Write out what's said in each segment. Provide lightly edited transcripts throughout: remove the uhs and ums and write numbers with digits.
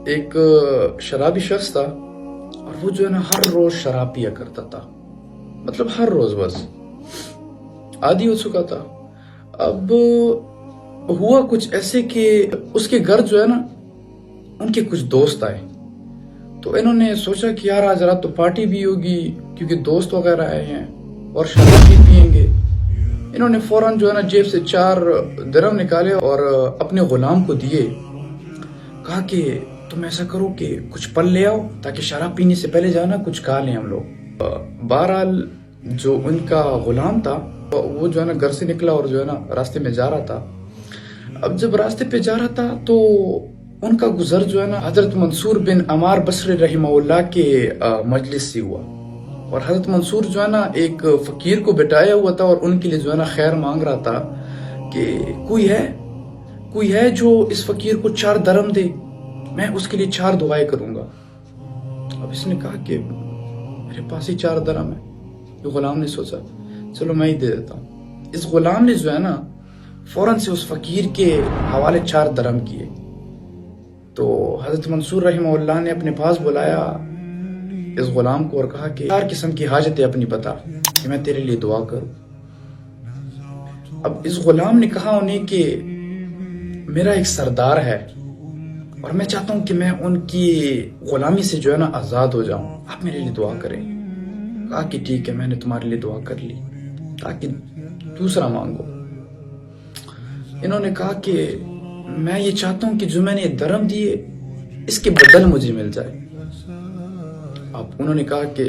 ایک شرابی شخص تھا اور وہ جو ہے نا ہر روز شراب پیا کرتا تھا، مطلب ہر روز، بس عادی ہو چکا تھا۔ اب ہوا کچھ ایسے کہ اس کے گھر جو ہے نا ان کے کچھ دوست آئے، تو انہوں نے سوچا کہ یار آج رات تو پارٹی بھی ہوگی کیونکہ دوست وغیرہ آئے ہیں اور شراب بھی پیئیں گے۔ انہوں نے فوراً جو ہے نا جیب سے 4 درہم نکالے اور اپنے غلام کو دیے، کہا کہ تم ایسا کرو کہ کچھ پل لے آؤ تاکہ شراب پینے سے پہلے جانا کچھ کھا لیں ہم لوگ۔ بہرحال جو ان کا غلام تھا وہ جو ہے نا گھر سے نکلا اور جو ہے نا راستے میں جا رہا تھا۔ اب جب راستے پہ جا رہا تھا تو ان کا گزر جو ہے نا حضرت منصور بن عمار بصری رحمہ اللہ کے مجلس سے ہوا، اور حضرت منصور جو ہے نا ایک فقیر کو بٹھایا ہوا تھا اور ان کے لیے جو ہے نا خیر مانگ رہا تھا کہ کوئی ہے جو اس فقیر کو 4 درہم دے، میں اس کے لیے 4 دعائیں کروں گا۔ اب اس نے کہا کہ میرے پاس ہی 4 درہم ہے۔ یہ غلام نے سوچا چلو میں ہی دے دیتا ہوں۔ اس غلام نے جو ہے نا فوراً سے اس فقیر کے حوالے 4 درہم کیے۔ تو حضرت منصور رحمہ اللہ نے اپنے پاس بلایا اس غلام کو اور کہا کہ 4 قسم کی حاجتیں اپنی بتا کہ میں تیرے لیے دعا کروں۔ اب اس غلام نے کہا انہیں کہ میرا ایک سردار ہے اور میں چاہتا ہوں کہ میں ان کی غلامی سے جو ہے نا آزاد ہو جاؤں، آپ میرے لیے دعا کریں۔ کہا کہ ٹھیک ہے، میں نے تمہارے لیے دعا کر لی۔ کہا کہ دوسرا مانگو۔ انہوں نے کہا کہ میں یہ چاہتا ہوں کہ جو میں نے درہم دیے اس کے بدل مجھے مل جائے۔ اب انہوں نے کہا کہ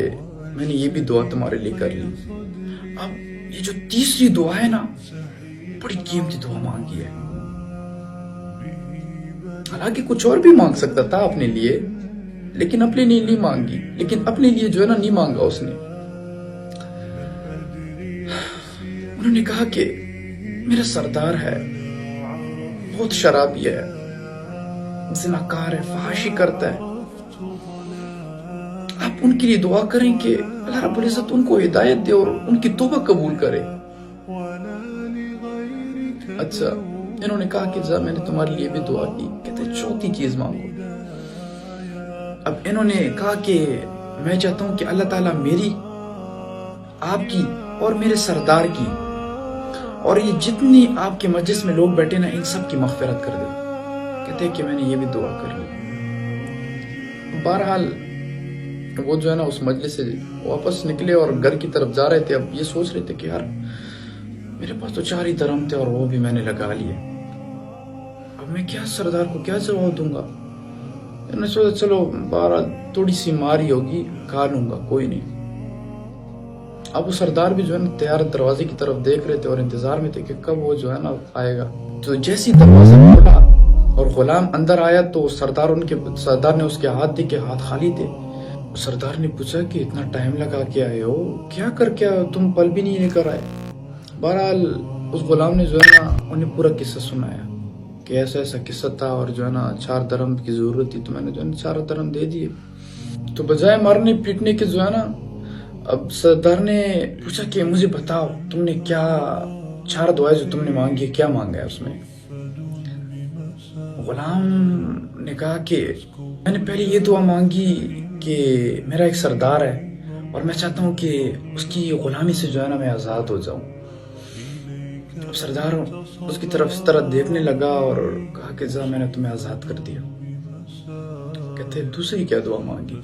میں نے یہ بھی دعا تمہارے لیے کر لی۔ اب یہ جو تیسری دعا ہے نا بڑی قیمتی دعا مانگی ہے، حالانکہ کچھ اور بھی مانگ سکتا تھا اپنے لیے، لیکن اپنے لیے نہیں مانگی، لیکن اپنے لیے جو ہے نا نہیں مانگا اس نے۔ انہوں نے کہا کہ میرا سردار ہے، بہت شرابی ہے، زناکار ہے، فحاشی کرتا ہے، آپ ان کے لیے دعا کریں کہ اللہ رب العزت ان کو ہدایت دے اور ان کی توبہ قبول کرے۔ اچھا، انہوں نے کہا کہ جا میں نے تمہارے لیے بھی دعا کی، کہتے چوتھی چیز مانگو۔ اب انہوں نے کہا کہ میں چاہتا ہوں کہ اللہ تعالیٰ میری، آپ کی اور میرے سردار کی اور یہ جتنی آپ کے مجلس میں لوگ بیٹھے نا ان سب کی مغفرت کر دے۔ کہتے کہ میں نے یہ بھی دعا کر لی۔ بہرحال وہ جو ہے نا اس مجلس سے واپس نکلے اور گھر کی طرف جا رہے تھے۔ اب یہ سوچ رہے تھے کہ یار میرے پاس تو 4 ہی درہم تھے اور وہ بھی میں نے لگا لیے، اب میں کیا سردار کو کیا جواب دوں گا۔ انہوں نے سوچا چلو بہرحال تھوڑی سی ماری ہوگی، کھا لوں گا، کوئی نہیں۔ اب وہ سردار بھی جو ہے نا تیار دروازے کی طرف دیکھ رہے تھے اور انتظار میں تھے کہ کب وہ جو ہے نا آئے گا۔ تو جیسی دروازہ کھولا اور غلام اندر آیا تو سردار نے اس کے ہاتھ دیکھے کہ ہاتھ خالی تھے۔ سردار نے پوچھا کہ اتنا ٹائم لگا کے آئے ہو، کیا کر کے تم پل بھی نہیں لے کر آئے۔ بہرحال اس غلام نے جو ہے نا انہیں پورا قصہ سنایا کہ ایسا ایسا قصہ تھا اور جو ہے نا 4 درہم کی ضرورت تھی تو میں نے جو ہے نا 4 درہم دے دیے۔ تو بجائے مارنے پیٹنے کے جو ہے نا اب سردار نے پوچھا کہ مجھے بتاؤ تم نے کیا 4 دعائیں جو تم نے مانگی ہے کیا مانگا ہے اس میں۔ غلام نے کہا کہ میں نے پہلے یہ دعا مانگی کہ میرا ایک سردار ہے اور میں چاہتا ہوں کہ اس کی غلامی سے جو ہے نا میں آزاد ہو جاؤں۔ اب سردار اس کی طرف اس طرح دیکھنے لگا اور کہا کہ جا میں نے تمہیں آزاد کر دیا۔ کہتے دوسری کیا دعا مانگی؟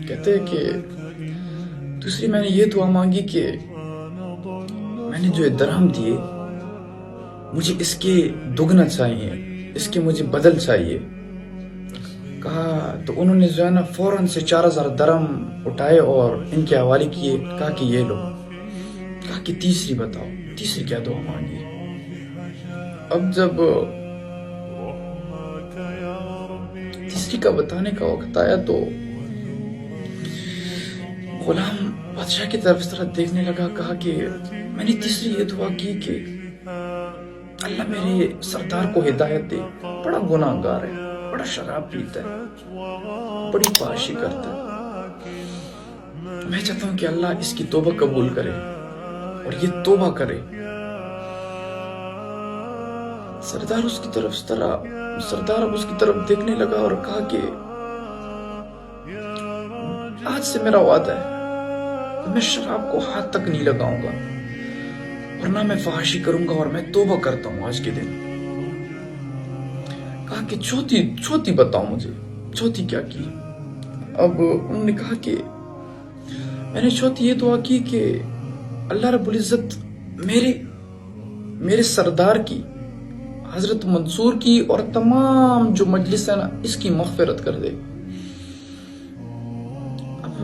کہتے کہ دوسری میں نے یہ دعا مانگی کہ میں نے جو درہم دیے مجھے اس کے دگنا چاہیے، اس کے مجھے بدل چاہیے۔ کہا تو انہوں نے جو ہے نا فوراً سے 4000 درہم اٹھائے اور ان کے حوالے کیے، کہا کہ یہ لو۔ کہا کہ تیسری بتاؤ، تیسری کیا دعا مانگی؟ اب جب تیسری کا بتانے کا وقت آیا تو غلام بادشاہ کی طرف اس طرح دیکھنے لگا، کہا کہ میں نے تیسری یہ دعا کی کہ اللہ میرے سردار کو ہدایت دے، بڑا گناہ گار ہے، بڑا شراب پیتا ہے، بڑی فحاشی کرتا ہے، میں چاہتا ہوں کہ اللہ اس کی توبہ قبول کرے اور یہ توبہ کرے۔ سردار اس کی طرف سردار اب اس کی طرف دیکھنے لگا اور کہا کہ آج سے میرا وعدہ ہے، میں شراب کو ہاتھ تک نہیں لگاؤں گا اور نہ میں فحاشی کروں گا، اور میں توبہ کرتا ہوں آج کے دن۔ کہا کہ چوتھی بتاؤ مجھے، چوتھی کیا کی؟ اب انہوں نے کہا کہ میں نے چوتھی یہ دعا کی کہ اللہ رب العزت میرے سردار کی، حضرت منصور کی اور تمام جو مجلس ہے نا، اس کی مغفرت کر دے۔ اب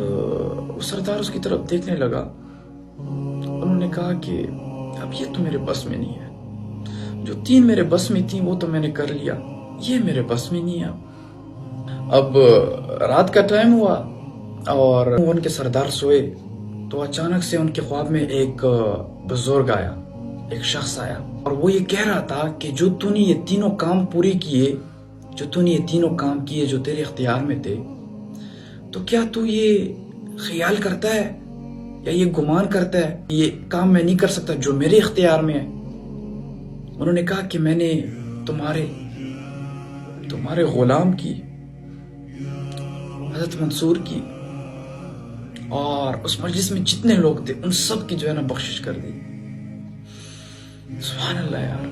وہ سردار اس کی طرف دیکھنے لگا، انہوں نے کہا کہ اب یہ تو میرے بس میں نہیں ہے، جو 3 میرے بس میں تھیں وہ تو میں نے کر لیا، یہ میرے بس میں نہیں ہے۔ اب رات کا ٹائم ہوا اور ان کے سردار سوئے تو اچانک سے ان کے خواب میں ایک بزرگ آیا، ایک شخص آیا، اور وہ یہ کہہ رہا تھا کہ جو تو نے یہ تینوں کام پورے کیے، جو تیرے اختیار میں تھے، تو کیا تو یہ خیال کرتا ہے یا یہ گمان کرتا ہے یہ کام میں نہیں کر سکتا جو میرے اختیار میں ہے؟ انہوں نے کہا کہ میں نے تمہارے غلام کی، حضرت منصور کی اور اس مجلس میں جتنے لوگ تھے ان سب کی جو ہے نا بخشش کر دی۔ سبحان اللہ یار،